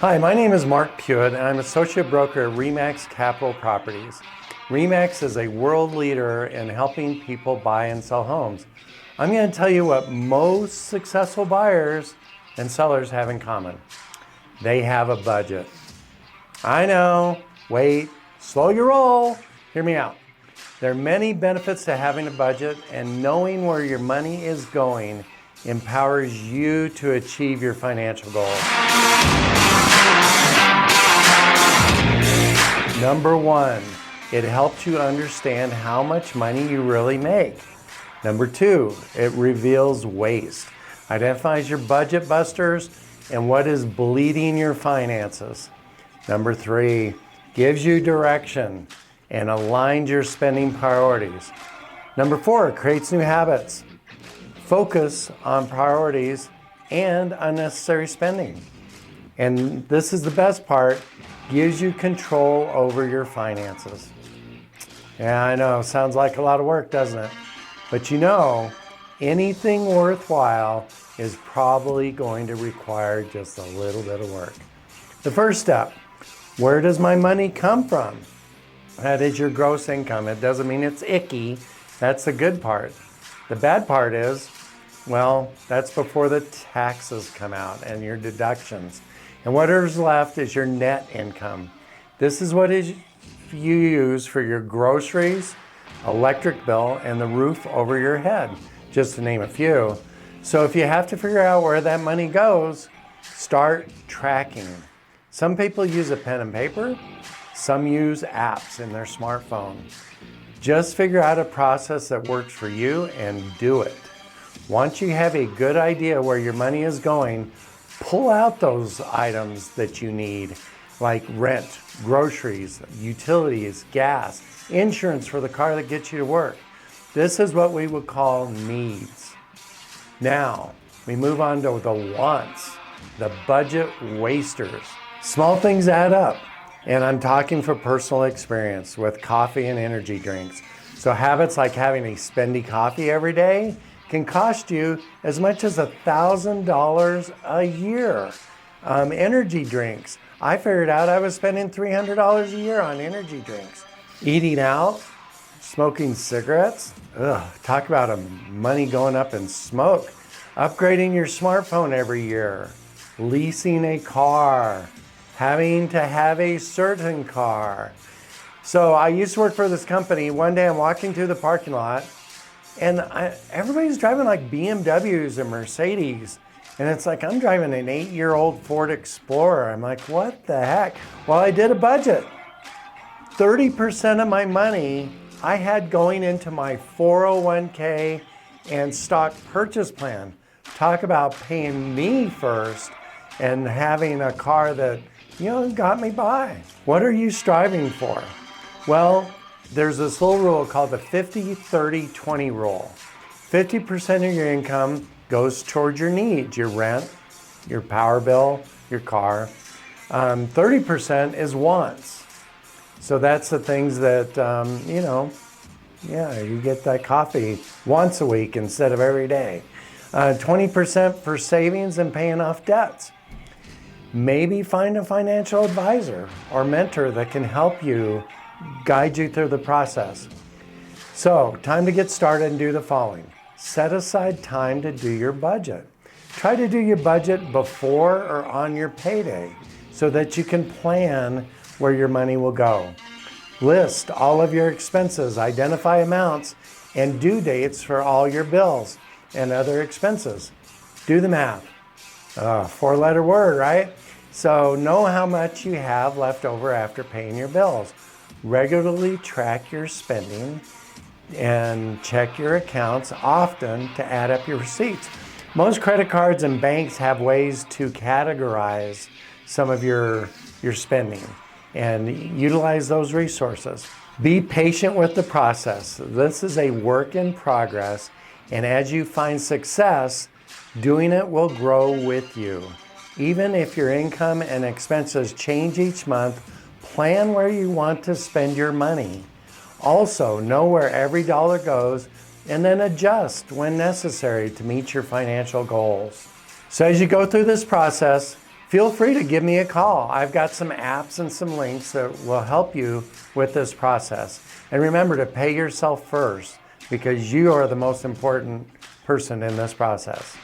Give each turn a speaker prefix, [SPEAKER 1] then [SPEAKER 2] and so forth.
[SPEAKER 1] Hi, my name is Mark Puett, and I'm Associate Broker at REMAX Capital Properties. REMAX is a world leader in helping people buy and sell homes. I'm going to tell you what most successful buyers and sellers have in common. They have a budget. I know, wait, slow your roll. Hear me out. There are many benefits to having a budget, and knowing where your money is going empowers you to achieve your financial goals. Number one, it helps you understand how much money you really make. Number two, it reveals waste, identifies your budget busters and what is bleeding your finances. Number three, gives you direction and aligns your spending priorities. Number four, creates new habits. Focus on priorities and unnecessary spending. And this is the best part, gives you control over your finances. Yeah, I know, sounds like a lot of work, doesn't it? But you know, anything worthwhile is probably going to require just a little bit of work. The first step, where does my money come from? That is your gross income. It doesn't mean it's icky. That's the good part. The bad part is, well, that's before the taxes come out and your deductions. And what is left is your net income. This is what you use for your groceries, electric bill, and the roof over your head, just to name a few. So if you have to figure out where that money goes, start tracking. Some people use a pen and paper. Some use apps in their smartphone. Just figure out a process that works for you and do it. Once you have a good idea where your money is going, pull out those items that you need, like rent, groceries, utilities, gas, insurance for the car that gets you to work. This is what we would call needs. Now, we move on to the wants, the budget wasters. Small things add up. And I'm talking from personal experience with coffee and energy drinks. So habits like having a spendy coffee every day can cost you as much as $1,000 a year. Energy drinks. I figured out I was spending $300 a year on energy drinks. Eating out, smoking cigarettes. Talk about money going up in smoke. Upgrading your smartphone every year. Leasing a car. Having to have a certain car. So I used to work for this company. One day I'm walking through the parking lot and everybody's driving like BMWs and Mercedes. And it's like, I'm driving an 8-year-old Ford Explorer. I'm like, what the heck? Well, I did a budget. 30% of my money I had going into my 401k and stock purchase plan. Talk about paying me first and having a car that got me by. What are you striving for? Well, there's this little rule called the 50-30-20 rule. 50% of your income goes towards your needs, your rent, your power bill, your car. 30% is wants. So that's the things that, you get that coffee once a week instead of every day. 20% for savings and paying off debts. Maybe find a financial advisor or mentor that can help you, guide you through the process. So, time to get started and do the following. Set aside time to do your budget. Try to do your budget before or on your payday so that you can plan where your money will go. List all of your expenses, identify amounts, and due dates for all your bills and other expenses. Do the math. 4-letter word, right? So know how much you have left over after paying your bills. Regularly track your spending and check your accounts often to add up your receipts. Most credit cards and banks have ways to categorize some of your spending and utilize those resources. Be patient with the process. This is a work in progress, and as you find success, doing it will grow with you. Even if your income and expenses change each month, plan where you want to spend your money. Also, know where every dollar goes and then adjust when necessary to meet your financial goals. So as you go through this process, feel free to give me a call. I've got some apps and some links that will help you with this process. And remember to pay yourself first, because you are the most important person in this process.